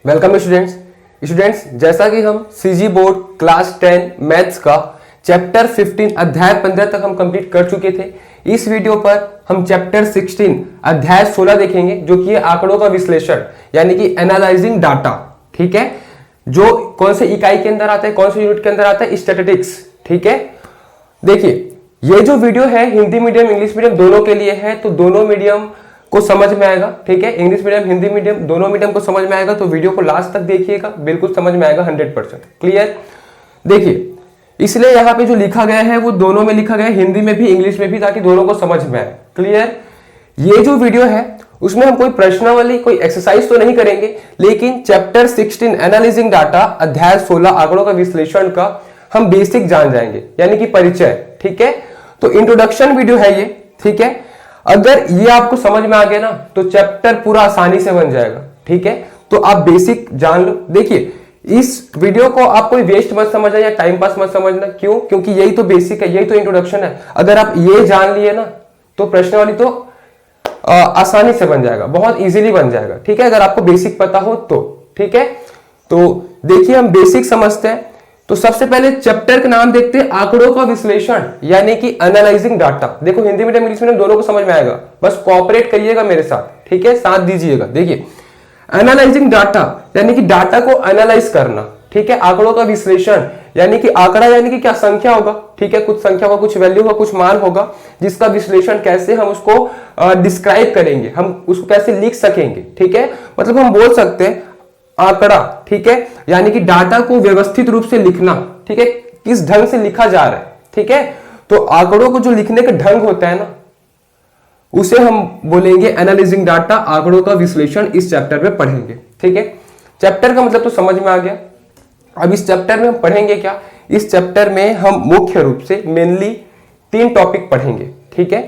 Welcome students. जैसा कि हम सीजी बोर्ड क्लास 10 मैथ्स का चैप्टर 15 अध्याय 15 तक हम कंप्लीट कर चुके थे। इस वीडियो पर हम चैप्टर 16 अध्याय 16 देखेंगे, जो कि आंकड़ों का विश्लेषण यानी कि एनालाइजिंग डाटा। ठीक है, जो कौन से इकाई के अंदर आता है, कौन से यूनिट के अंदर आता है, स्टैटिस्टिक्स। ठीक है, देखिए ये जो वीडियो है हिंदी मीडियम इंग्लिश मीडियम दोनों के लिए है, तो दोनों मीडियम को समझ में आएगा। ठीक है, इंग्लिश मीडियम हिंदी मीडियम दोनों मीडियम को समझ में आएगा, तो वीडियो को लास्ट तक देखिएगा, बिल्कुल समझ में आएगा 100%। क्लियर। देखिए इसलिए यहाँ पे जो लिखा गया है वो दोनों में लिखा गया है, हिंदी में भी इंग्लिश में भी, ताकि दोनों को समझ में आए। क्लियर। ये जो वीडियो है उसमें हम कोई प्रश्नावली कोई एक्सरसाइज तो नहीं करेंगे, लेकिन चैप्टर 16 एनालाइजिंग डाटा अध्याय 16 आंकड़ों का विश्लेषण का हम बेसिक जान जाएंगे, यानी कि परिचय। ठीक है, तो इंट्रोडक्शन वीडियो है ये। ठीक है, अगर ये आपको समझ में आ गया ना तो चैप्टर पूरा आसानी से बन जाएगा। ठीक है, तो आप बेसिक जान लो। देखिए इस वीडियो को आप कोई वेस्ट मत समझना या टाइम पास मत समझना। क्यों? क्योंकि यही तो बेसिक है, यही तो इंट्रोडक्शन है। अगर आप ये जान लिए ना तो प्रश्नावली तो आसानी से बन जाएगा, बहुत इजीली बन जाएगा। ठीक है, अगर आपको बेसिक पता हो तो। ठीक है, तो देखिए हम बेसिक समझते हैं। तो सबसे पहले चैप्टर का नाम देखते हैं, आंकड़ों का विश्लेषण यानी कि एनालाइजिंग डाटा। देखो हिंदी मीडियम इंग्लिश मीडियम दोनों को समझ में आएगा, बस कोऑपरेट करिएगा मेरे साथ। ठीक है, साथ दीजिएगा। देखिए एनालाइजिंग डाटा यानी कि डाटा को एनालाइज करना। ठीक है, आंकड़ों का विश्लेषण यानी कि आंकड़ा यानी कि क्या, संख्या होगा। ठीक है, कुछ संख्या होगा, कुछ वैल्यू होगा, कुछ मान होगा, जिसका विश्लेषण कैसे हम उसको डिस्क्राइब करेंगे, हम उसको कैसे लिख सकेंगे। ठीक है, मतलब हम बोल सकते हैं आंकड़ा। ठीक है, यानी कि डाटा को व्यवस्थित रूप से लिखना। ठीक है, किस ढंग से लिखा जा रहा है। ठीक है, तो आंकड़ों को जो लिखने का ढंग होता है ना, उसे हम बोलेंगे एनालाइजिंग डाटा, आंकड़ों का विश्लेषण। इस चैप्टर में पढ़ेंगे। ठीक है, चैप्टर का मतलब तो समझ में आ गया। अब इस चैप्टर में हम पढ़ेंगे क्या? इस चैप्टर में हम मुख्य रूप से मेनली 3 टॉपिक पढ़ेंगे। ठीक है,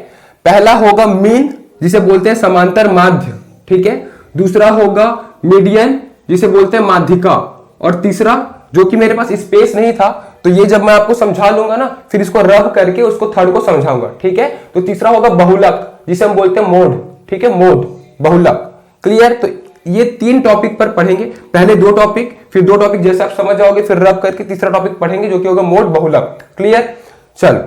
पहला होगा मीन, जिसे बोलते हैं समांतर माध्य। ठीक है, दूसरा होगा मीडियन, जिसे बोलते हैं माध्यिका, और तीसरा जो कि मेरे पास स्पेस नहीं था, तो ये जब मैं आपको समझा लूंगा ना फिर इसको रब करके उसको थर्ड को समझाऊंगा। ठीक है, तो तीसरा होगा बहुलक, जिसे हम बोलते हैं मोड। ठीक है, मोड, बहुलक। क्लियर। तो ये 3 टॉपिक पर पढ़ेंगे, पहले 2 टॉपिक, फिर 2 टॉपिक जैसे आप समझ जाओगे, फिर रब करके तीसरा टॉपिक पढ़ेंगे जो कि होगा मोड, बहुलक। क्लियर। चलो,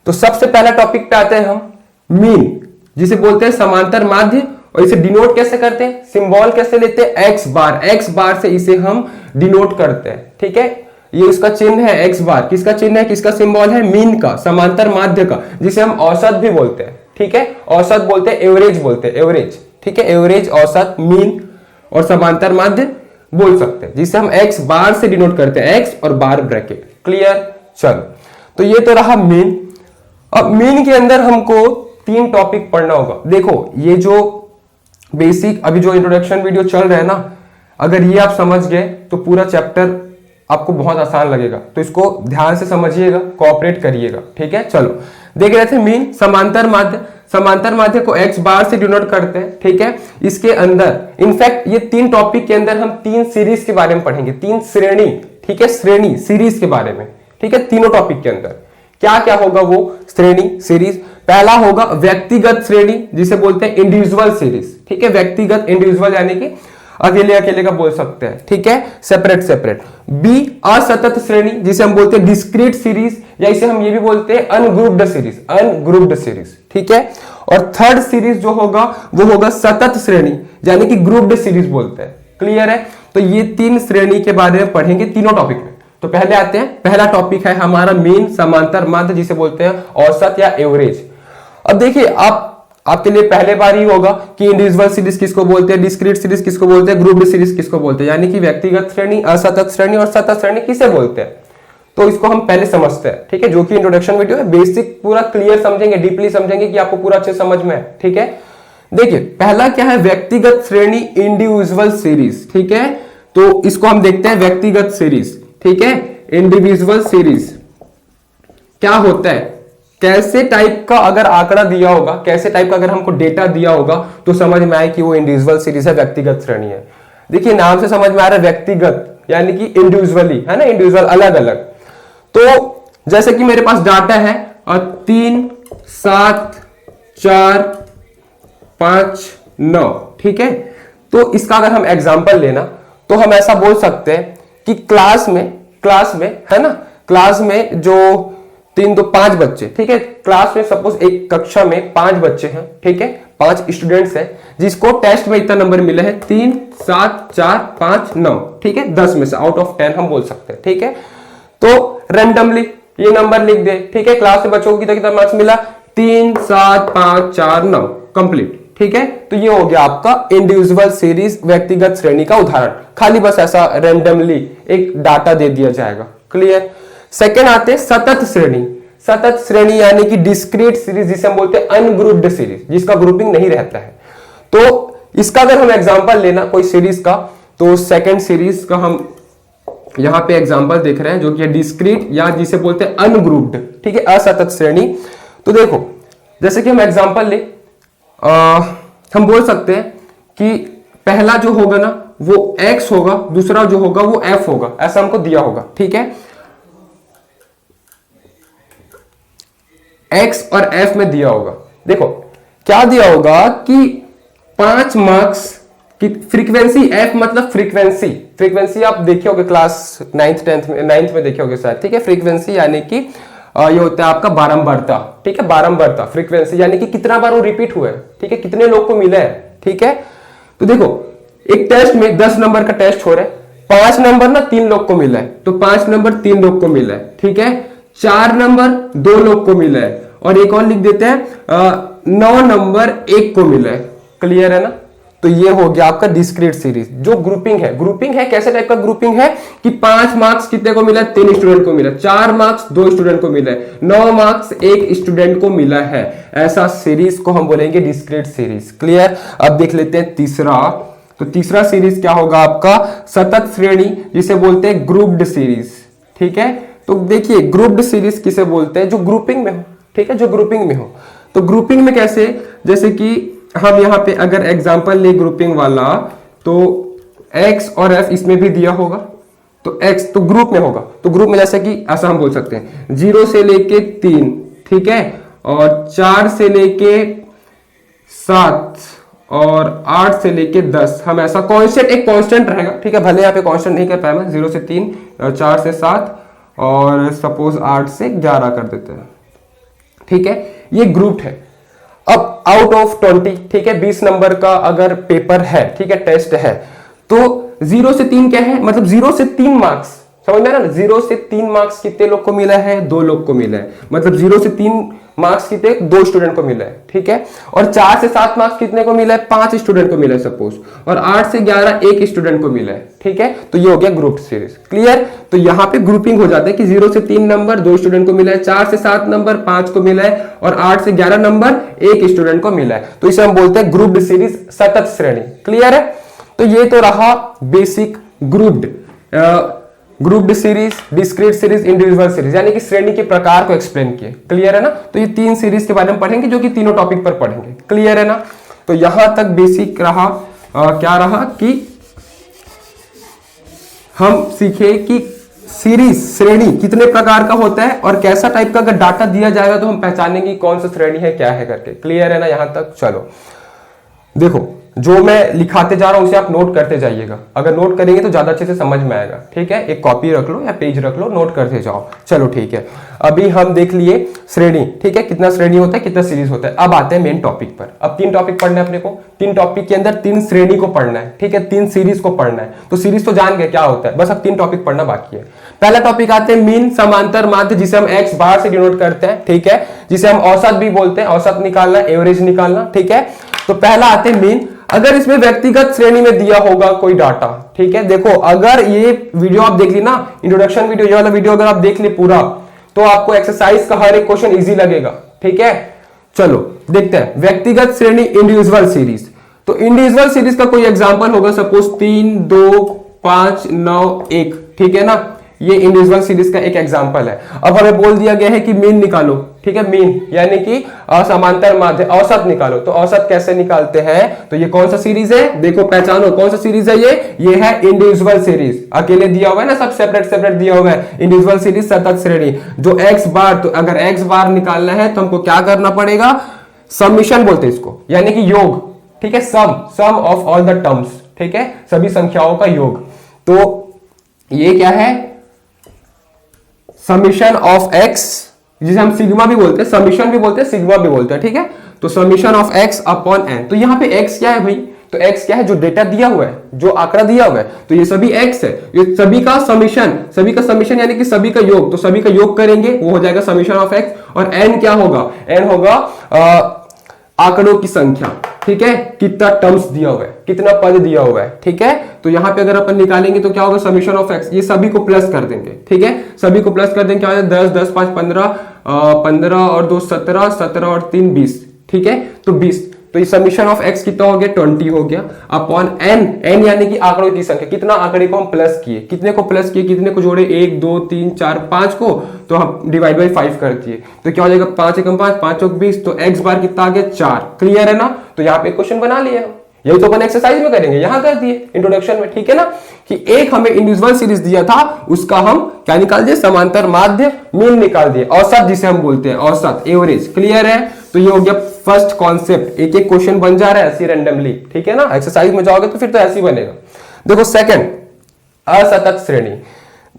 तो सबसे पहला टॉपिक पे आते हैं हम, मीन, जिसे बोलते हैं समांतर माध्य। और इसे डिनोट कैसे करते हैं, सिंबल कैसे लेते हैं, एक्स बार। एक्स बार से इसे हम डिनोट करते हैं। ठीक है, ये इसका चिन्ह है एक्स बार। किसका चिन्ह है, किसका सिंबल है, मीन का, समांतर माध्य का, जिसे हम औसत भी बोलते हैं। ठीक है, औसत बोलते हैं, एवरेज बोलते हैं, एवरेज। ठीक है, एवरेज, औसत, मीन और समांतर माध्य बोल सकते हैं, जिसे हम एक्स बार से डिनोट करते हैं, एक्स और बार ब्रैकेट। क्लियर। चलो, तो ये तो रहा मीन। अब मीन के अंदर हमको 3 टॉपिक पढ़ना होगा। देखो ये जो बेसिक अभी जो इंट्रोडक्शन वीडियो चल रहा है ना, अगर ये आप समझ गए तो पूरा चैप्टर आपको बहुत आसान लगेगा। तो इसको ध्यान से समझिएगा, कोऑपरेट करिएगा। ठीक है, चलो देख रहे थे मीन, समांतर माध्य। समांतर माध्य को एक्स बार से डिनोट करते हैं। ठीक है, इसके अंदर इनफैक्ट ये 3 टॉपिक के अंदर हम 3 सीरीज के बारे में पढ़ेंगे, 3 श्रेणी। ठीक है, श्रेणी सीरीज के बारे में। ठीक है, तीनों टॉपिक के अंदर क्या क्या होगा वो श्रेणी सीरीज। पहला होगा व्यक्तिगत श्रेणी, जिसे बोलते हैं इंडिविजुअल सीरीज। ठीक है, व्यक्तिगत, इंडिविजुअल यानी कि अकेले अकेले का बोल सकते हैं। ठीक है, सेपरेट सेपरेट। बी असतत श्रेणी, जिसे हम बोलते हैं डिस्क्रीट सीरीज, या इसे हम ये भी बोलते हैं अनग्रुप्ड सीरीज, अनग्रुप्ड सीरीज। ठीक है, और थर्ड सीरीज जो होगा वो होगा सतत श्रेणी, यानी कि ग्रुप्ड सीरीज बोलते हैं। क्लियर है, तो ये 3 श्रेणी के बारे में पढ़ेंगे तीनों टॉपिक में। तो पहले आते हैं, पहला टॉपिक है हमारा मीन, समांतर माध्य, जिसे बोलते हैं औसत या एवरेज। अब देखिए आपके लिए पहले बार ही होगा कि इंडिविजुअल सीरीज किसको बोलते हैं, डिस्क्रीट सीरीज किसको बोलते हैं, ग्रुप्ड सीरीज किसको बोलते हैं, यानी कि व्यक्तिगत श्रेणी, असतत श्रेणी और सतत श्रेणी किसे बोलते हैं। तो इसको हम पहले समझते हैं। ठीक है, जो कि इंट्रोडक्शन वीडियो है, बेसिक पूरा क्लियर समझेंगे, डीपली समझेंगे कि आपको पूरा अच्छे समझ में है। ठीक है, देखिए पहला क्या है, व्यक्तिगत श्रेणी, इंडिविजुअल सीरीज। ठीक है, तो इसको हम देखते हैं व्यक्तिगत सीरीज। ठीक है, इंडिविजुअल सीरीज क्या होता है, कैसे टाइप का अगर आंकड़ा दिया होगा, कैसे टाइप का अगर हमको डेटा दिया होगा तो समझ में आए कि वो इंडिविजुअल सीरीज है, व्यक्तिगत श्रेणी है। देखिए नाम से समझ में आ रहा है व्यक्तिगत, यानी कि इंडिविजुअली, है ना, इंडिविजुअल, अलग अलग। तो जैसे कि मेरे पास डाटा है और 3 7 4 5 9। ठीक है, तो इसका अगर हम एग्जांपल लेना तो हम ऐसा बोल सकते हैं कि क्लास में है ना, क्लास में जो 3 2 5 बच्चे, ठीक है, क्लास में सपोज एक कक्षा में 5 बच्चे हैं, ठीक है, 5 स्टूडेंट्स हैं, जिसको टेस्ट में इतना नंबर मिला है 3 7 4 5 9, ठीक है, 10 में से आउट ऑफ 10 हम बोल सकते हैं, ठीक है। तो रैंडमली ये नंबर लिख दे, ठीक है, क्लास में बच्चों को कितना मार्क्स मिला 3 7 5 4 9 कंप्लीट, ठीक है। तो ये हो गया आपका इंडिविजुअल सीरीज, व्यक्तिगत श्रेणी का उदाहरण, खाली बस ऐसा रैंडमली एक डाटा दे दिया जाएगा, क्लियर। सेकेंड आते हैं सतत श्रेणी। सतत श्रेणी यानी कि डिस्क्रीट सीरीज, जिसे हम बोलते हैं अनग्रुप्ड सीरीज, जिसका ग्रुपिंग नहीं रहता है। तो इसका अगर हम एग्जांपल लेना कोई सीरीज का, तो सेकंड सीरीज का हम यहां पे एग्जांपल देख रहे हैं, जो कि डिस्क्रीट या जिसे बोलते हैं अनग्रुप्ड, ठीक है, असतत श्रेणी। तो देखो जैसे कि हम एग्जांपल ले, हम बोल सकते हैं कि पहला जो होगा ना वो x होगा, दूसरा जो होगा वो f होगा, ऐसा हमको दिया होगा, ठीक है। x और f में दिया होगा, देखो क्या दिया होगा कि 5 मार्क्स की फ्रीक्वेंसी, f मतलब फ्रीक्वेंसी आप देखे होगे क्लास 9th में देखे होगे शायद, ठीक है। फ्रीक्वेंसी यानी कि ये होता है आपका बारंबारता, ठीक है, बारंबारता फ्रीक्वेंसी यानी कि कितना बार वो रिपीट हुआ है, ठीक है, कितने लोग को मिला है, ठीक है। तो देखो एक टेस्ट में 10 नंबर का टेस्ट हो रहा है, 5 नंबर ना 3 लोग को मिला है, तो 5 नंबर 3 लोग को मिला है, ठीक है। 4 नंबर 2 लोग को मिला है, और एक और लिख देते हैं 9 नंबर 1 को मिला है, क्लियर है ना। तो ये हो गया आपका डिस्क्रीट सीरीज। जो ग्रुपिंग है कैसे टाइप का ग्रुपिंग है कि 5 मार्क्स कितने को मिला है, 3 स्टूडेंट को मिला, 4 मार्क्स 2 स्टूडेंट को मिला है, 9 मार्क्स 1 स्टूडेंट को मिला है, ऐसा सीरीज को हम बोलेंगे डिस्क्रीट सीरीज, क्लियर। अब देख लेते हैं तीसरा। तो तीसरा सीरीज क्या होगा आपका सतत श्रेणी, जिसे बोलते हैं ग्रुप्ड सीरीज, ठीक है। तो देखिए ग्रुप्ड सीरीज किसे बोलते हैं, जो ग्रुपिंग में हो, ठीक है, जो ग्रुपिंग में हो। तो ग्रुपिंग में कैसे, जैसे कि हम यहाँ पे अगर एग्जांपल ले ग्रुपिंग वाला, तो x और f इसमें भी दिया होगा, तो x तो ग्रुप में होगा, तो ग्रुप में जैसे कि ऐसा हम बोल सकते हैं 0 से लेके 3, ठीक है, और 4 से लेके 7 और 8 से लेके 10, हम ऐसा कांस्टेंट, एक कांस्टेंट रहेगा, ठीक है, भले यहाँ पे कांस्टेंट नहीं कर पाया मैं, 0 से 3 4 से 7 और सपोज 8 से 11 कर देते हैं, ठीक है, ये ग्रुप है। अब आउट ऑफ 20, ठीक है, 20 नंबर का अगर पेपर है, ठीक है, टेस्ट है, तो 0 से 3 क्या है, मतलब 0 से 3 मार्क्स, समझ में ना, 0 से 3 मार्क्स कितने लोग को मिला है, 2 लोग को मिला है, मतलब 0 से 3 मार्क्स कितने, 2 स्टूडेंट को मिला है, ठीक है। और 4 से 7 मार्क्स कितने को मिला है, 5 स्टूडेंट को मिला है सपोज, और 8 से 11 1 स्टूडेंट को मिला है, ठीक है। तो ये हो गया ग्रुप सीरीज, क्लियर। तो यहाँ पे ग्रुपिंग हो जाता है कि 0 से 3 नंबर 2 स्टूडेंट को मिला है, 4 से 7 नंबर 5 को मिला है, और 8 से 11 नंबर 1 स्टूडेंट को मिला है। तो इसे हम बोलते हैं ग्रुप्ड सीरीज, सतत श्रेणी, क्लियर है। तो ये तो रहा basic grouped series, discrete series, individual series, यानी कि श्रेणी के प्रकार को एक्सप्लेन किए, क्लियर है ना। तो ये 3 सीरीज के बारे में पढ़ेंगे, जो कि तीनों टॉपिक पर पढ़ेंगे, क्लियर है ना। तो यहां तक बेसिक रहा, क्या रहा कि हम सीखे कि सीरीज, श्रेणी कितने प्रकार का होता है, और कैसा टाइप का अगर डाटा दिया जाएगा तो हम पहचानेंगे कौन सा श्रेणी है, क्या है करके, क्लियर है ना यहां तक। चलो देखो जो मैं लिखाते जा रहा हूं उसे आप नोट करते जाइएगा, अगर नोट करेंगे तो ज्यादा अच्छे से समझ में आएगा, ठीक है। एक कॉपी रख लो या पेज रख लो, नोट करते जाओ। चलो ठीक है, अभी हम देख लिए श्रेणी, ठीक है, कितना श्रेणी होता है, कितना सीरीज होता है। अब आते हैं मेन टॉपिक पर। अब 3 टॉपिक पढ़ना है अपने को, 3 टॉपिक के अंदर 3 श्रेणी को पढ़ना है, ठीक है, 3 सीरीज को पढ़ना है। तो सीरीज तो जान गए क्या होता है, बस अब 3 टॉपिक पढ़ना बाकी है। पहला टॉपिक आते हैं मीन, समांतर माध्य, जिसे हम x बार से डिनोट करते हैं, ठीक है, जिसे हम औसत भी बोलते हैं, औसत निकालना, एवरेज निकालना, ठीक है। तो पहला आते हैं मीन। अगर इसमें व्यक्तिगत श्रेणी में दिया होगा कोई डाटा, ठीक है, देखो अगर ये वीडियो आप देख ली ना, इंट्रोडक्शन वीडियो, ये वाला वीडियो अगर आप देख ली पूरा, तो आपको एक्सरसाइज का हर एक क्वेश्चन इजी लगेगा, ठीक है। चलो देखते हैं व्यक्तिगत श्रेणी, इंडिविजुअल सीरीज। तो इंडिविजुअल सीरीज का कोई एग्जांपल होगा, सपोज 3 2 5 9 1, ठीक है ना, ये इंडिविजुअल सीरीज का एक एग्जांपल है। अब हमें बोल दिया गया है कि मीन निकालो, ठीक है, मीन यानी कि समांतर माध्य, औसत निकालो। तो औसत कैसे निकालते हैं, तो ये कौन सा सीरीज है, देखो पहचानो कौन सा सीरीज है, ये है इंडिविजुअल सीरीज, अकेले दिया हुआ है ना, सब सेपरेट सेपरेट दिया हुआ है। इंडिविजुअल सीरीज सतत श्रेणी, जो x बार, तो अगर x बार निकालना है तो हमको क्या करना पड़ेगा, समिशन बोलते हैं इसको, यानी कि योग, ठीक है, सम ऑफ ऑल द टर्म्स, ठीक है, सभी संख्याओं का योग। तो ये क्या है, समीशन ऑफ एक्स, जिसे हम सिग्मा भी बोलते हैं, समीशन भी बोलते हैं, सिग्मा भी बोलते हैं, ठीक है। तो summation of x upon n, तो यहाँ पे एक्स क्या है भाई, तो एक्स क्या है, जो डेटा दिया हुआ है, जो आंकड़ा दिया हुआ है, तो ये सभी एक्स है, ये सभी का समीशन यानी कि सभी का योग, तो सभी का योग करेंगे वो हो जाएगा समीशन ऑफ एक्स। और एन क्या होगा, एन होगा आंकड़ों की संख्या, ठीक है, कितना टर्म्स दिया हुआ है, कितना पद दिया हुआ है, ठीक है। तो यहां पे अगर अपन निकालेंगे तो क्या होगा, समीशन ऑफ एक्स, ये सभी को प्लस कर देंगे, ठीक है, सभी को प्लस कर देंगे, क्या हो जाएगा 10 10 5 15, 15 और 2 17, 17 और 3 20, ठीक है, तो 20। तो ये समीशन ऑफ एक्स कितना हो गया, 20 हो गया, अपॉन एन, एन यानी कि आंकड़ों की संख्या, कितना आंकड़े को हम प्लस किए, कितने को प्लस किए, कितने को जोड़े, 1 2 3 4 5 को, तो हम डिवाइड बाई 5 कर दिए, तो क्या हो जाएगा 5 एकम 5, 5 चौक 20, तो एक्स बार कितना आ गया 4। क्लियर है ना, तो यहाँ पे क्वेश्चन बना लिया हम, यही तो अपन एक्सरसाइज में करेंगे, यहां कर दिए इंट्रोडक्शन में, ठीक है ना, कि एक हमें इंडिविजुअल सीरीज दिया था, उसका हम क्या निकाल दिए, समांतर माध्य मीन निकाल दिए, औसत जिसे हम बोलते हैं, औसत, एवरेज। क्लियर है, तो ये हो गया फर्स्ट कॉन्सेप्ट, एक एक क्वेश्चन बन जा रहा है ऐसे रैंडमली, ठीक है ना, एक्सरसाइज में जाओगे तो फिर तो ऐसे ही बनेगा। देखो सेकंड, असतत श्रेणी,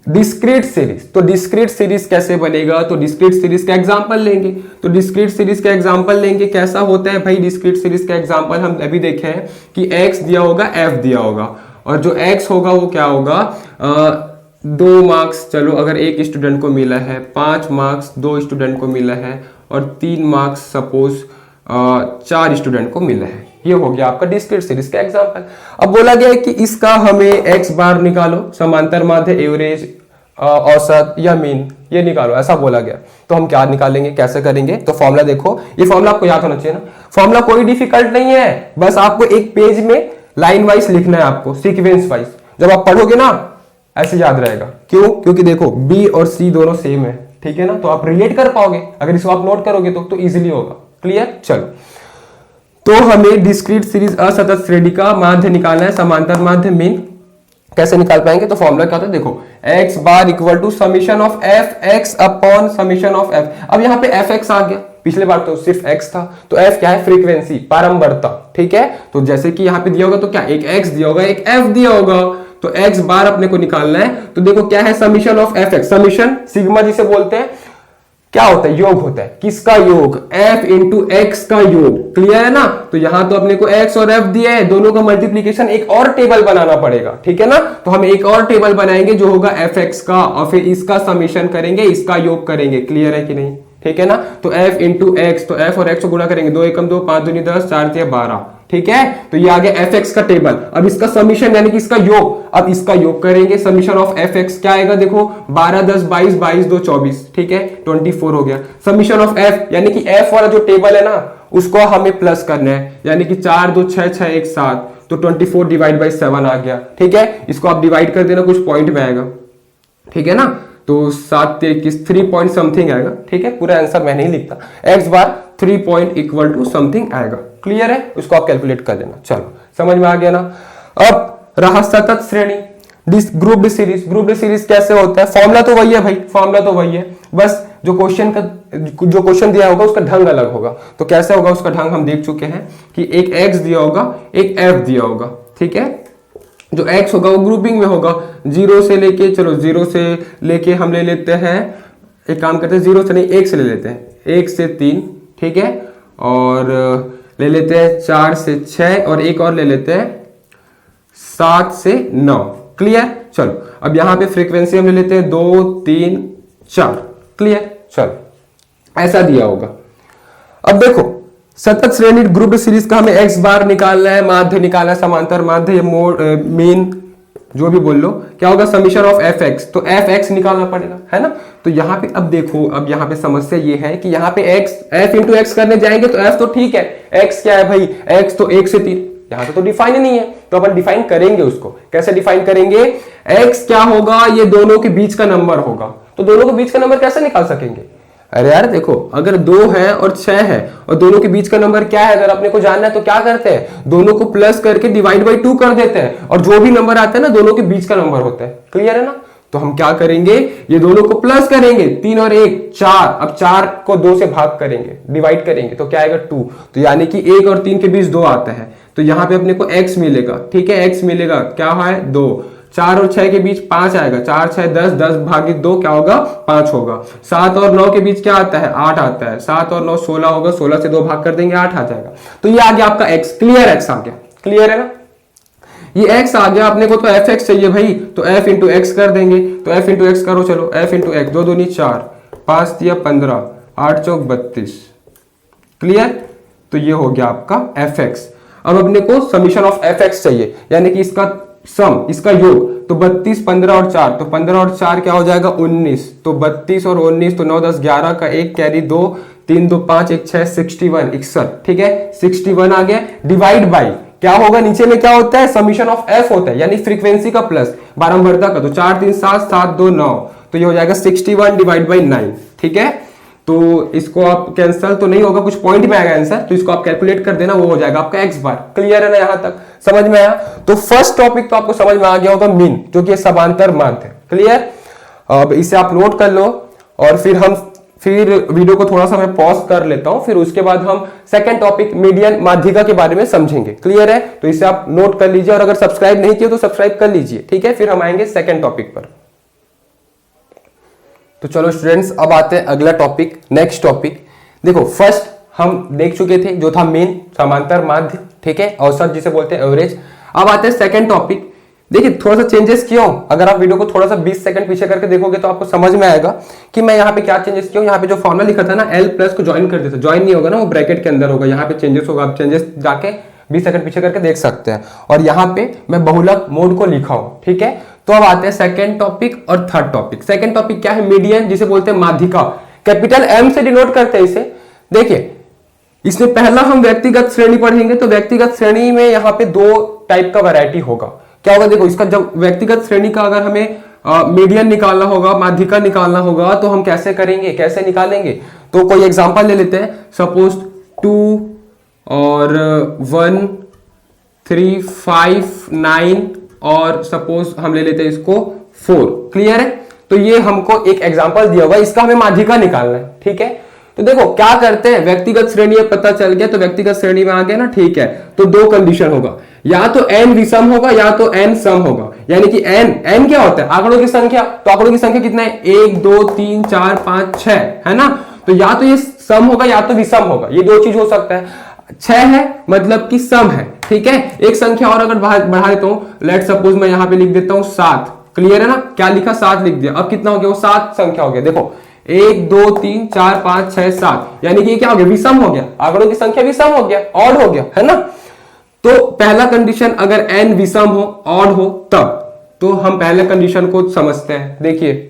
डिस्क्रीट सीरीज, तो डिस्क्रीट सीरीज कैसे बनेगा, तो डिस्क्रीट सीरीज का एग्जांपल लेंगे, तो डिस्क्रीट सीरीज का एग्जांपल लेंगे, कैसा होता है भाई डिस्क्रीट सीरीज का एग्जांपल, हम अभी देखे हैं कि x दिया होगा, f दिया होगा, और जो x होगा वो क्या होगा, 2 मार्क्स, चलो अगर एक स्टूडेंट को मिला है, 5 मार्क्स 2 स्टूडेंट को मिला है, और 3 मार्क्स सपोज 4 स्टूडेंट को मिला है, ये हो गया आपका डिस्क्रीट सीरीज का एग्जांपल। अब बोला गया है कि इसका हमें x बार निकालो, समांतर माध्य, एवरेज, औसत या मीन, ये निकालो, ऐसा बोला गया। तो हम क्या निकालेंगे, कैसे करेंगे, तो फॉर्मूला देखो, ये फॉर्मूला आपको याद होना चाहिए ना, फॉर्मूला कोई डिफिकल्ट नहीं है, बस आपको एक पेज में लाइन वाइज लिखना है, आपको सीक्वेंस वाइज, जब आप पढ़ोगे ना ऐसे याद रहेगा। क्यों, क्योंकि देखो बी और सी दोनों सेम है, ठीक है ना, तो आप रिलेट कर पाओगे, अगर इसको आप नोट करोगे तो इजीली होगा। क्लियर, चलो, तो हमें डिस्क्रीट सीरीज असतत श्रेणी का माध्य निकालना है, समांतर माध्य मीन, कैसे निकाल पाएंगे, तो फॉर्मूला क्या होता है, देखो x bar equal to summation of f x upon summation of f. अब यहाँ पे एफ एक्स आ गया, पिछले बार तो सिर्फ x था, तो f क्या है, फ्रीक्वेंसी, बारंबारता, ठीक है। तो जैसे कि यहाँ पे दिया होगा तो क्या, एक x दिया होगा, एक f दिया होगा, तो x बार अपने को निकालना है, तो देखो क्या है, summation of f x, summation sigma जिसे बोलते हैं, क्या होता है, योग होता है, किसका योग, f इंटू एक्स का योग। क्लियर है ना, तो यहां तो अपने को x और f दिया है, दोनों का मल्टीप्लीकेशन, एक और टेबल बनाना पड़ेगा, ठीक है ना, तो हम एक और टेबल बनाएंगे जो होगा f(x) का, और फिर इसका समीशन करेंगे, इसका योग करेंगे। क्लियर है कि नहीं, ठीक है ना, तो f इंटू एक्स, तो f और x को गुणा करेंगे, 2 एकम 2, 5 दूनी 10, 4 तिया 12, ठीक है, तो ये आ गया f(x) का टेबल। अब इसका समीशन यानी कि इसका योग, अब इसका योग करेंगे, समीशन ऑफ f(x) क्या आएगा, देखो 12 10 22, 22 2 24, ठीक है, 24 हो गया। समीशन ऑफ f यानी कि f वाला जो टेबल है ना, उसको हमें प्लस करना है, यानी कि 4 2 6 6 1 7, तो 24 डिवाइड बाई 7 आ गया, ठीक है, इसको आप डिवाइड कर देना, कुछ पॉइंट में आएगा, ठीक है ना, तो 7 21 3 पॉइंट समथिंग आएगा, ठीक है, पूरा आंसर मैं नहीं लिखता, x bar 3 point equal to something आएगा। क्लियर है, उसको आप कैलकुलेट कर लेना। चलो समझ में आ गया ना। अब रहा सतत श्रेणी, group D series. Group D series कैसे होता है, फॉर्मूला तो वही है भाई, फॉर्मूला तो वही है, बस जो क्वेश्चन दिया होगा उसका ढंग अलग होगा। तो कैसे होगा उसका ढंग हम देख चुके हैं कि एक x दिया होगा, एक f दिया होगा, ठीक है, जो x होगा वो ग्रुपिंग में होगा, 0 से लेके, चलो 0 से लेके हम ले लेते हैं, एक काम करते हैं 0 से नहीं 1 से ले लेते हैं, 1 से 3, ठीक है, और ले लेते हैं 4 से 6, और एक और ले लेते हैं 7 से 9। क्लियर, चलो अब यहां पे फ्रीक्वेंसी हम ले लेते हैं 2 3 4। क्लियर, चलो ऐसा दिया होगा। अब देखो सतत श्रेणी ग्रुप सीरीज का हमें x बार निकालना है, माध्य निकालना है, समांतर माध्य, मीन, जो भी बोल लो, क्या होगा, समीशन ऑफ f(x), तो f(x) निकालना पड़ेगा, है ना। तो यहाँ पे अब देखो, अब यहाँ पे समस्या ये है कि यहाँ पे f इंटू एक्स करने जाएंगे तो f तो ठीक है, x क्या है भाई, x तो 1 से 3, यहाँ तो डिफाइन ही नहीं है, तो अपन डिफाइन करेंगे उसको। कैसे डिफाइन करेंगे, x क्या होगा, ये दोनों के बीच का नंबर होगा, तो दोनों के बीच का नंबर कैसे निकाल सकेंगे। अरे यार देखो, अगर 2 है और 6 है और दोनों के बीच का नंबर क्या है, अगर अपने को जानना है तो क्या करते हैं, दोनों को प्लस करके डिवाइड बाई 2 कर देते हैं, और जो भी नंबर आता है ना दोनों के बीच का नंबर होता है। क्लियर है ना, तो हम क्या करेंगे, ये दोनों को प्लस करेंगे, 3 और 1 4, अब 4 को 2 से भाग करेंगे, डिवाइड करेंगे, तो क्या आएगा 2, तो यानी कि 1 और 3 के बीच 2 आता है, तो यहाँ पे अपने को x मिलेगा, ठीक है, x मिलेगा, क्या है 2, 4 और 6 के बीच 5 आएगा, 4 6 10, 10 भागे 2 क्या होगा 5 होगा। 7 और 9 के बीच क्या आता है 8 आता है, 7 और 9 16 होगा, 16 से 2 भाग कर देंगे 8 आ जाएगा। तो ये आ गया आपका x, क्लियर x आ गया, क्लियर है ना। ये x आ गया, अपने को तो fx चाहिए भाई, तो f इंटू एक्स कर देंगे, तो f इंटू एक्स करो, चलो f इंटू एक्स, 2 दूनी 4, 5 दिया 15, 8 चौक 32, क्लियर। तो ये हो गया आपका fx। अब अपने को समीशन ऑफ fx चाहिए, यानी कि इसका सम, इसका योग, तो 32 15 और 4, तो 15 और 4 क्या हो जाएगा 19, तो 32 और 19, तो 9 10 11 का 1 कैरी 2, 3 2 5 1 6 61, 61, ठीक है 61 आ गया। डिवाइड बाई क्या होगा, नीचे में क्या होता है समीशन ऑफ f होता है, यानी फ्रीक्वेंसी का प्लस बारंबारता का, तो 4 3 7 7 2 9, तो ये हो जाएगा 61 डिवाइड बाई 9, ठीक है। तो इसको आप कैंसिल तो नहीं होगा, कुछ पॉइंट में आएगा आंसर, तो इसको आप कैलकुलेट कर देना, वो हो जाएगा आपका x बार। क्लियर है ना, यहां तक समझ में आया। तो फर्स्ट टॉपिक तो आपको समझ में आ गया होगा, मीन, जो कि समांतर माध्य है, क्लियर। अब इसे आप नोट कर लो, और फिर वीडियो को थोड़ा सा मैं पॉज कर लेता हूं, फिर उसके बाद हम सेकंड टॉपिक मीडियन माध्यिका के बारे में समझेंगे, क्लियर है। तो इसे आप नोट कर लीजिए, और अगर सब्सक्राइब नहीं किया तो सब्सक्राइब कर लीजिए, ठीक है। फिर हम आएंगे सेकंड टॉपिक पर। तो चलो स्टूडेंट्स, अब आते हैं अगला टॉपिक, नेक्स्ट टॉपिक। देखो फर्स्ट हम देख चुके थे, जो था मेन समांतर माध्य, ठीक है, औसत जिसे बोलते हैं एवरेज। अब आते हैं सेकंड टॉपिक। देखिए थोड़ा सा चेंजेस किया हूं, अगर आप वीडियो को थोड़ा सा 20 सेकंड पीछे करके देखोगे तो आपको समझ में आएगा कि मैं यहाँ पे क्या चेंजेस किया हूं। यहाँ पे जो फॉर्मूला लिखा था ना, L प्लस को ज्वाइन कर देता, ज्वाइन नहीं होगा ना, वो ब्रैकेट के अंदर होगा, यहाँ पे चेंजेस होगा। आप चेंजेस जाके 20 सेकंड पीछे करके देख सकते हैं। और यहाँ पे मैं बहुलक मोड को लिखा हूं, ठीक है। तो अब आते हैं सेकंड टॉपिक और थर्ड टॉपिक। सेकंड टॉपिक क्या है, मीडियन, जिसे बोलते हैं माध्यिका, कैपिटल M से डिनोट करते हैं इसे। देखिए इसमें पहला हम व्यक्तिगत श्रेणी पढ़ेंगे, तो व्यक्तिगत श्रेणी में यहाँ पे 2 टाइप का वैरायटी होगा। क्या होगा, देखो इसका जब व्यक्तिगत श्रेणी का अगर हमें मीडियन निकालना होगा, माध्यिका निकालना होगा, तो हम कैसे करेंगे, कैसे निकालेंगे। तो कोई एग्जांपल ले लेते हैं, सपोज 2 और 1 3 5 9 और सपोज हम ले लेते हैं इसको 4, क्लियर है। तो ये हमको एक एग्जांपल दिया हुआ है, इसका हमें माध्यिका निकालना है, ठीक है। तो देखो क्या करते हैं, व्यक्तिगत श्रेणी पता चल गया, तो व्यक्तिगत श्रेणी में आ गया ना, ठीक है। तो 2 कंडीशन होगा, या तो n विषम होगा या तो n सम होगा। यानी कि n क्या होता है, आंकड़ों की संख्या। तो आंकड़ों की संख्या कितना है, 1 2 3 4 5 6 है ना। तो या तो ये सम होगा या तो विषम होगा, ये 2 चीज हो सकता है। 6 है मतलब कि सम है, ठीक है। एक संख्या और अगर बढ़ा देता हूं, लेट सपोज मैं यहां पे लिख देता हूं 7, क्लियर है ना। क्या लिखा, 7 लिख दिया। अब कितना हो गया, वो 7 संख्या हो गया। देखो 1 2 3 4 5 6 7, यानी कि क्या हो गया, विषम हो गया, आंकड़ों की संख्या विषम हो गया, ऑड हो गया, है ना। तो पहला कंडीशन अगर n विषम हो, ऑड हो, तब तो हम पहले कंडीशन को समझते हैं। देखिए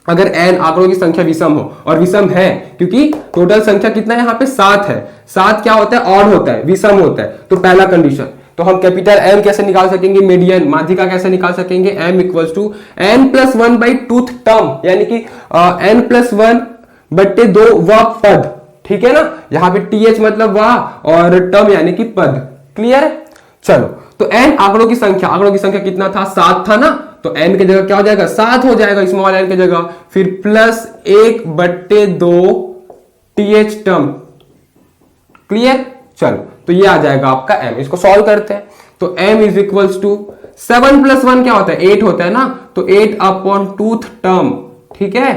अगर n आंकड़ों की संख्या विषम हो, और विषम है क्योंकि टोटल संख्या कितना है यहाँ पे 7 है, 7 क्या होता है, ऑड होता है, विषम होता है। तो पहला कंडीशन, तो हम कैपिटल M कैसे निकाल सकेंगे, मीडियन माध्यिका कैसे निकाल सकेंगे, M equals to n plus 1 by tooth term, यानी कि n प्लस 1 बट्टे 2 वह पद, ठीक है ना। यहाँ पे TH मतलब वह, और टर्म यानी कि पद, क्लियर है। चलो तो n आंकड़ों की संख्या कितना था, 7 था ना। तो n की जगह क्या हो जाएगा, 7 हो जाएगा स्मॉल n की जगह, फिर प्लस 1 बट्टे 2 TH टर्म, क्लियर। चलो तो ये आ जाएगा आपका m, इसको सॉल्व करते हैं। तो m is equals to 7 plus 1 क्या होता है, 8 होता है ना। तो 8 अपॉन टूथ टर्म, ठीक है।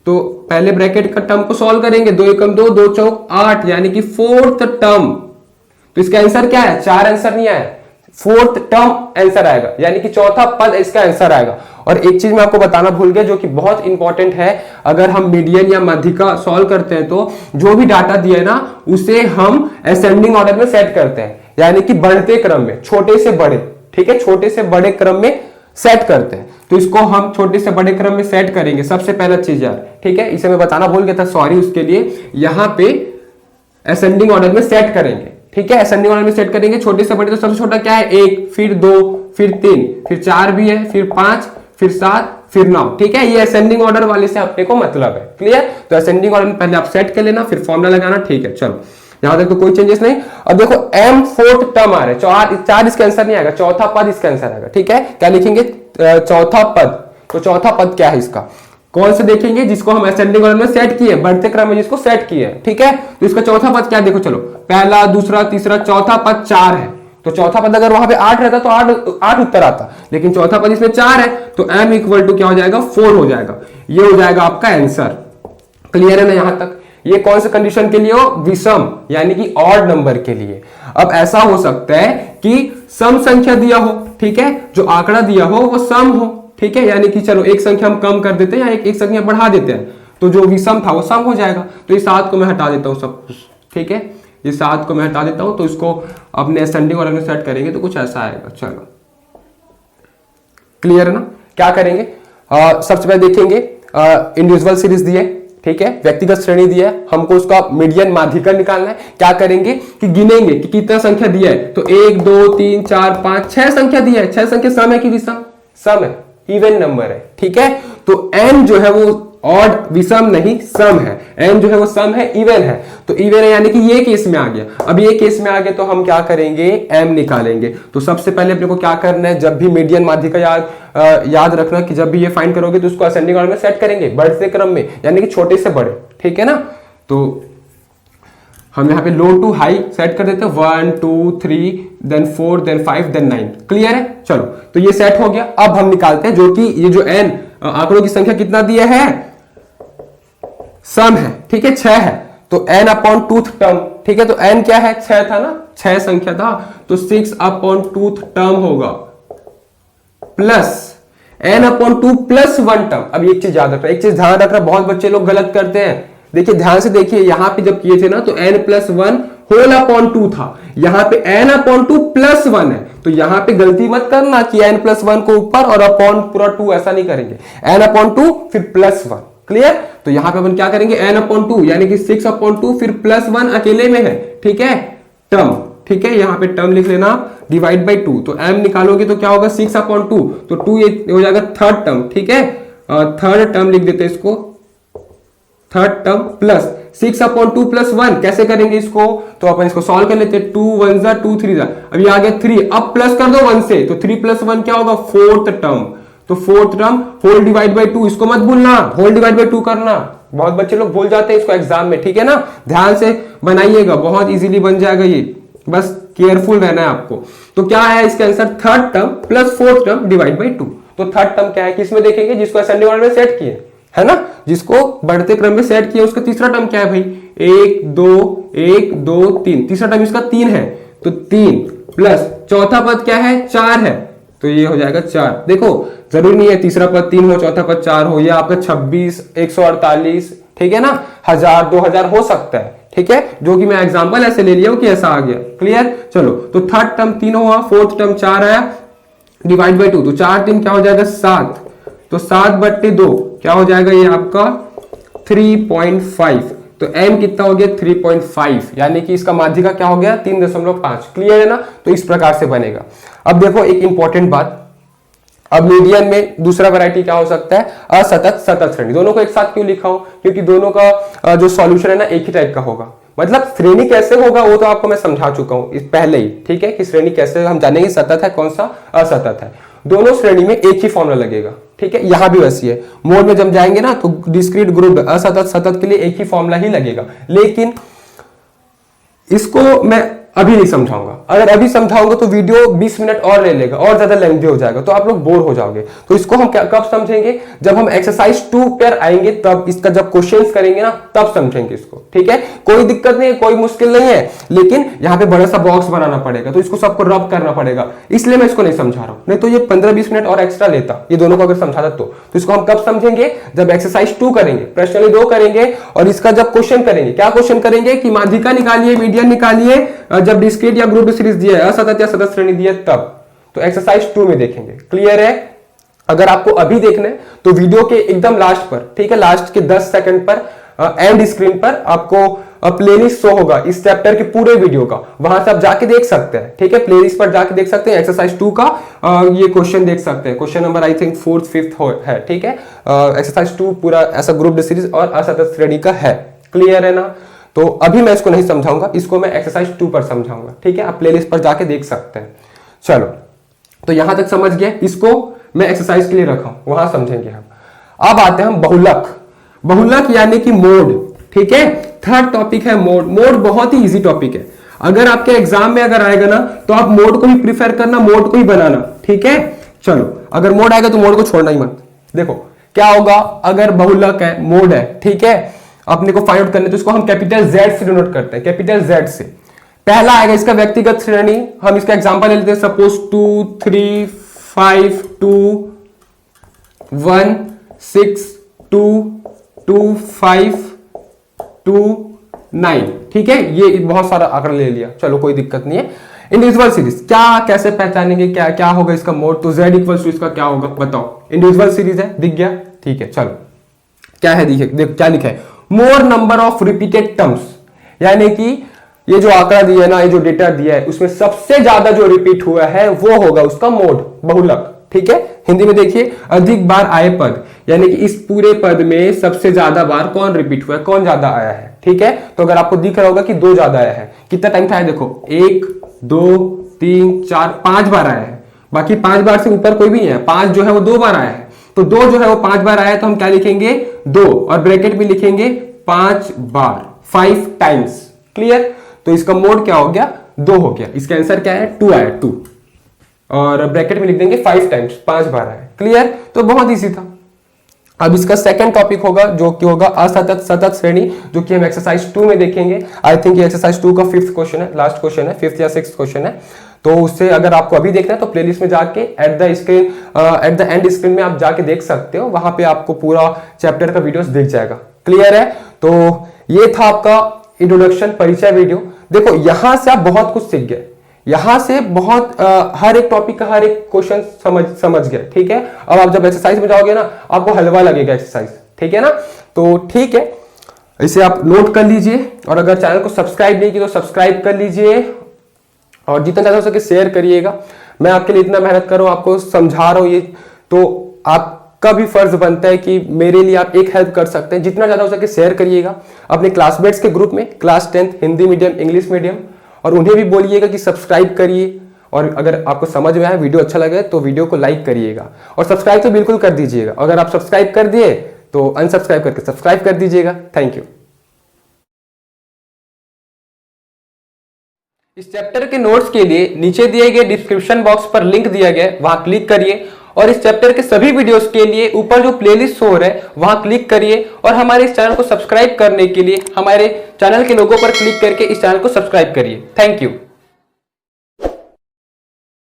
तो पहले ब्रैकेट का टर्म को सॉल्व करेंगे, 2 एकम 2 2 चौक 8, यानी कि 4th टर्म। तो इसका आंसर क्या है, 4 आंसर नहीं आया, 4th टर्म आंसर आएगा, यानी कि चौथा पद इसका आंसर आएगा। और एक चीज मैं आपको बताना भूल गया, जो कि बहुत इंपॉर्टेंट है, अगर हम मीडियन या माध्यिका सॉल्व करते हैं तो जो भी डाटा दिया है ना, उसे हम असेंडिंग ऑर्डर में सेट करते हैं, यानी कि बढ़ते क्रम में, छोटे से बड़े, ठीक है, छोटे से बड़े क्रम में सेट करते हैं। तो इसको हम छोटे से बड़े क्रम में सेट करेंगे, सबसे पहला चीज यार, ठीक है। इसे मैं बताना भूल गया था, सॉरी उसके लिए। यहां पे असेंडिंग ऑर्डर में सेट करेंगे, ठीक है, असेंडिंग ऑर्डर में सेट करेंगे, छोटे से बड़े। तो सबसे छोटा क्या है, 1, फिर 2, फिर 3, फिर 4 भी है, फिर 5, फिर 7, फिर 9, ठीक है। ये असेंडिंग ऑर्डर वाले से अपने को मतलब है, क्लियर। तो असेंडिंग ऑर्डर में पहले आप सेट कर लेना, फिर फॉर्मूला लगाना, ठीक है। चलो यहां तक तो कोई चेंजेस नहीं। अब देखो m 4th टर्म आ रहा है, 4 इसका आंसर नहीं आएगा, चौथा पद इसका आंसर आएगा, ठीक है। क्या लिखेंगे, चौथा पद। तो चौथा पद क्या है इसका, कौन से देखेंगे, जिसको हम असेंडिंग ऑर्डर में सेट किए, बढ़ते क्रम में जिसको सेट किए, ठीक है। तो इसका चौथा पद क्या है, देखो चलो, पहला दूसरा तीसरा चौथा पद 4 है, तो चौथा पद अगर वहां पे 8 रहता तो 8 उत्तर आता, लेकिन चौथा पद इसमें 4 है तो m इक्वल टू क्या हो जाएगा 4 हो जाएगा। ये हो जाएगा आपका आंसर। क्लियर है ना यहां तक? ये कौन से कंडीशन के लिए हो? विषम यानी कि ऑड नंबर के लिए। अब ऐसा हो सकता है कि सम संख्या दिया हो, ठीक है, जो आंकड़ा दिया हो वो सम हो, ठीक है, यानी कि चलो एक संख्या हम कम कर देते हैं या एक संख्या बढ़ा देते हैं, तो जो विषम था वो सम हो जाएगा। तो इस 7 को मैं हटा देता हूं सब कुछ, ठीक है, इस 7 को मैं हटा देता हूं, तो इसको अपने असेंडिंग ऑर्डर में सेट करेंगे तो कुछ ऐसा आएगा। चलो क्लियर है ना? क्या करेंगे? सबसे पहले देखेंगे इंडिविजुअल सीरीज दी है, ठीक है, व्यक्तिगत श्रेणी दी है, हमको उसका मीडियन माध्यिका निकालना है। क्या करेंगे कि गिनेंगे कि कितना संख्या दिया है, तो 1 2 3 4 5 6 संख्या दिया है। 6 संख्या सम है कि विषम? सम है, इवन नंबर है, ठीक है। तो n जो है वो ऑड, विषम नहीं सम है, n जो है वो सम है, इवन है, तो इवन है यानी कि ये केस में आ गया। अब ये केस में आ गया तो हम क्या करेंगे? m निकालेंगे। तो सबसे पहले अपने को क्या करना है, जब भी मीडियन माध्यिका याद रखना कि जब भी ये फाइंड करोगे तो उसको असेंडिंग ऑर्डर में सेट करेंगे, बढ़ते क्रम में, यानी कि छोटे से बड़े, ठीक है ना। तो हम यहाँ पे लो टू हाई सेट कर देते हैं, 1 2 3 देन 4 देन 5 देन 9। क्लियर है? चलो तो ये सेट हो गया। अब हम निकालते हैं जो कि ये जो n आंकड़ों की संख्या कितना दिया है, सम है, ठीक है, 6 है, तो n अपॉन टूथ टर्म, ठीक है, तो n क्या है? 6 था ना, 6 संख्या था, तो 6 अपॉन टूथ टर्म होगा plus n upon 2 plus 1 term. अब एक चीज याद रखना, एक चीज ध्यान रखना, बहुत बच्चे लोग गलत करते हैं। देखिए ध्यान से देखिए, यहां पे जब किए थे ना तो n प्लस 1 होल अपॉन 2 था, यहां पे n अपॉन 2 प्लस 1 है, तो यहां पे गलती मत करना कि n प्लस 1 को ऊपर और अपॉन पूरा 2, ऐसा नहीं करेंगे, n अपॉन 2 फिर प्लस 1। क्लियर? तो यहां पे अपन क्या करेंगे, n अपॉन 2 यानी कि 6 अपॉन 2 फिर प्लस 1 अकेले में है, ठीक है, टर्म, ठीक है, यहां पे टर्म लिख लेना, डिवाइड बाई 2, तो m निकालोगे तो क्या होगा 6 अपॉन 2, तो 2 ये हो जाएगा थर्ड टर्म, ठीक है, थर्ड टर्म लिख देते हैं इसको, third term plus 6 upon 2 plus 1। कैसे करेंगे इसको? तो अपन इसको सॉल्व कर लेते हैं, 2 1 जा 2 3 जा, अब ये आ गया 3, अब प्लस कर दो 1 से, तो 3 प्लस 1 क्या होगा? फोर्थ टर्म, तो fourth term whole divide by 2, इसको मत भूलना, होल डिवाइड बाई 2 करना, बहुत बच्चे लोग भूल जाते हैं इसको एग्जाम में, ठीक है ना, ध्यान से बनाइएगा, बहुत इजीली बन जाएगा ये, बस केयरफुल रहना है आपको। तो क्या है इसका answer? Third term plus fourth term divide by 2। तो थर्ड टर्म क्या है, किसमें देखेंगे? जिसको असेंडिंग ऑर्डर में सेट किए, है ना, जिसको बढ़ते क्रम में सेट किया, उसका तीसरा टर्म क्या है भाई? 1 2 3, तीसरा टर्म इसका 3 है, तो 3 प्लस चौथा पद क्या है? 4 है, तो ये हो जाएगा 4। देखो जरूरी नहीं है तीसरा पद 3 हो चौथा पद 4 हो, या आपका 26 148, ठीक है ना, 1000 2000 हो सकता है, ठीक है, जो कि मैं एग्जांपल ऐसे ले लिया हूं कि ऐसा आ गया। क्लियर? चलो तो थर्ड टर्म 3 हुआ, फोर्थ टर्म 4 आया, डिवाइड बाई 2, तो 4 3 क्या हो जाएगा? 7, तो 7/2 क्या हो जाएगा? ये आपका 3.5, तो m कितना हो गया? 3.5, यानी कि इसका माध्यिका क्या हो गया? 3.5। क्लियर है ना? तो इस प्रकार से बनेगा। अब देखो एक इंपॉर्टेंट बात, अब मीडियन में दूसरा वैरायटी क्या हो सकता है? असतत सतत श्रेणी। दोनों को एक साथ क्यों लिखा हूं? क्योंकि दोनों का जो सॉल्यूशन है ना एक ही टाइप का होगा, मतलब श्रेणी कैसे होगा वो तो आपको मैं समझा चुका हूं इस पहले ही, ठीक है, कि श्रेणी कैसे हम जानेंगे, सतत है कौन सा, असतत है। दोनों श्रेणी में एक ही फॉर्मूला लगेगा, ठीक है, यहां भी वैसी है। मोड में जब जाएंगे ना तो डिस्क्रीट ग्रुप असतत सतत के लिए एक ही फॉर्मूला ही लगेगा, लेकिन इसको मैं अभी नहीं समझाऊंगा। अगर अभी समझाऊंगा तो वीडियो 20 मिनट और ले लेगा और ज्यादा लेंथी हो जाएगा, तो आप लोग बोर हो जाओगे। तो इसको हम कब समझेंगे? जब हम एक्सरसाइज 2 पर आएंगे, तब इसका जब क्वेश्चंस करेंगे ना तब समझेंगे इसको, ठीक है। कोई दिक्कत नहीं है, कोई मुश्किल नहीं है, लेकिन यहाँ पे बड़ा सा बॉक्स बनाना पड़ेगा, तो इसको सबको रब करना पड़ेगा, इसलिए मैं इसको नहीं समझा रहा हूं। नहीं तो ये 15-20 मिनट और एक्स्ट्रा लेता, ये दोनों को अगर समझाता तो इसको हम कब समझेंगे? जब एक्सरसाइज 2 करेंगे, प्रश्न 2 करेंगे, और इसका जब क्वेश्चन करेंगे। क्या क्वेश्चन करेंगे? कि माध्यिका निकालिए, मीडियन निकालिए, जब डिस्क्रीट या ग्रुप सीरीज दिया है, असतत या सतत श्रेणी दी है तब। तो एक्सरसाइज 2 में देखेंगे। क्लियर है? अगर आपको अभी देखना है तो वीडियो के एकदम लास्ट पर, ठीक है, लास्ट के 10 सेकंड पर एंड स्क्रीन पर आपको प्लेलिस्ट शो होगा इस चैप्टर के पूरे वीडियो का, वहां से आप जाके देख सकते हैं, ठीक है, प्लेलिस्ट पर जाके देख सकते हैं। एक्सरसाइज 2 का ये क्वेश्चन देख सकते हैं, question number I think 4th 5th है, ठीक है। एक्सरसाइज 2 पूरा ऐसा ग्रुप सीरीज और असतत श्रेणी का है। क्लियर है ना? तो अभी मैं इसको नहीं समझाऊंगा, इसको मैं एक्सरसाइज 2 पर समझाऊंगा, ठीक है, आप प्लेलिस्ट पर जाके देख सकते हैं। चलो तो यहां तक समझ गए, इसको मैं एक्सरसाइज के लिए रखा हूं, वहां समझेंगे हम। अब आते हैं हम बहुलक। बहुलक यानी कि मोड, ठीक है, थर्ड टॉपिक है मोड। मोड बहुत ही इजी टॉपिक है। अगर आपके एग्जाम में अगर आएगा ना तो आप मोड को ही प्रीफर करना, मोड को ही बनाना, ठीक है। चलो अगर मोड आएगा तो मोड को छोड़ना ही मत। देखो क्या होगा, अगर बहुलक है, मोड है, ठीक है, अपने को फाइंड आउट करना है तो इसको हम कैपिटल जेड से डिनोट करते हैं, कैपिटल जेड से। पहला आएगा इसका व्यक्तिगत श्रेणी, हम इसका एग्जांपल ले लेते हैं, सपोज 2 3 5 2 1 6 2 2 5 2 9, ठीक है। ये बहुत सारा आंकड़ा ले लिया, चलो कोई दिक्कत नहीं है। इंडिविजुअल सीरीज क्या कैसे पहचानेंगे, क्या क्या होगा इसका मोड, तो z इक्वल्स टू इसका क्या होगा बताओ। इंडिविजुअल सीरीज है, दिख गया, ठीक है। चलो क्या है, देखो क्या लिखा है, मोर नंबर ऑफ रिपीटेड टर्म्स, यानी कि ये जो आंकड़ा दिया है ना, ये जो डेटा दिया है, उसमें सबसे ज्यादा जो रिपीट हुआ है वो होगा उसका मोड, बहुलक, ठीक है। हिंदी में देखिए, अधिक बार आए पद, यानी कि इस पूरे पद में सबसे ज्यादा बार कौन रिपीट हुआ है, कौन ज्यादा आया है, ठीक है। तो अगर आपको दिख रहा होगा कि 2 ज्यादा आया है, कितना टाइम था, देखो 1 2 3 4 5 बार आया है, बाकी 5 बार से ऊपर कोई भी नहीं है, 5 जो है वो 2 बार आया है, तो 2 जो है वो 5 बार आया है, तो हम क्या लिखेंगे 2 और ब्रैकेट में लिखेंगे 5 बार, 5 टाइम्स, क्लियर। तो इसका मोड क्या हो गया, 2 हो गया, इसका आंसर क्या है 2 आया, 2, और ब्रैकेट में लिख देंगे 5 टाइम्स, 5 बार आया, क्लियर। तो बहुत इजी था। अब इसका सेकंड टॉपिक होगा जो कि होगा असतत सतत श्रेणी, जो कि हम एक्सरसाइज 2 में देखेंगे। आई थिंक ये एक्सरसाइज 2 का 5th क्वेश्चन है, लास्ट क्वेश्चन है, 5th या 6th क्वेश्चन है। तो उससे अगर आपको अभी देखना है तो प्लेलिस्ट में जाके एट द एंड स्क्रीन में आप जाके देख सकते हो, वहां पे आपको पूरा चैप्टर का वीडियोस दिख जाएगा, क्लियर है। तो ये था आपका इंट्रोडक्शन, परिचय वीडियो। देखो यहां से आप बहुत कुछ सीख गए, यहां से बहुत हर एक टॉपिक का हर एक क्वेश्चन समझ गए, ठीक है। अब आप जब एक्सरसाइज में जाओगे ना, आपको हलवा लगेगा एक्सरसाइज, ठीक है ना। तो ठीक है, इसे आप नोट कर लीजिए, और अगर चैनल को सब्सक्राइब नहीं किया तो सब्सक्राइब कर लीजिए, और जितना ज्यादा हो सके शेयर करिएगा। मैं आपके लिए इतना मेहनत कर रहा हूं, आपको समझा रहा हूं, ये तो आपका भी फर्ज बनता है कि मेरे लिए आप एक हेल्प कर सकते हैं। जितना ज्यादा हो सके शेयर करिएगा अपने क्लासमेट्स के ग्रुप में, class 10th Hindi medium, English medium, और उन्हें भी बोलिएगा कि सब्सक्राइब करिए। और अगर आपको समझ में आया, वीडियो अच्छा लगे तो वीडियो को लाइक करिएगा, और सब्सक्राइब तो बिल्कुल कर दीजिएगा। अगर आप सब्सक्राइब कर दिए तो अनसब्सक्राइब करके सब्सक्राइब कर दीजिएगा। Thank you. इस चैप्टर के नोट्स के लिए नीचे दिए गए डिस्क्रिप्शन बॉक्स पर लिंक दिया गया है, वहां क्लिक करिए, और इस चैप्टर के सभी वीडियोस के लिए ऊपर जो प्लेलिस्ट शो हो रहा है वहां क्लिक करिए, और हमारे इस चैनल को सब्सक्राइब करने के लिए हमारे चैनल के लोगो पर क्लिक करके इस चैनल को सब्सक्राइब करिए। Thank you.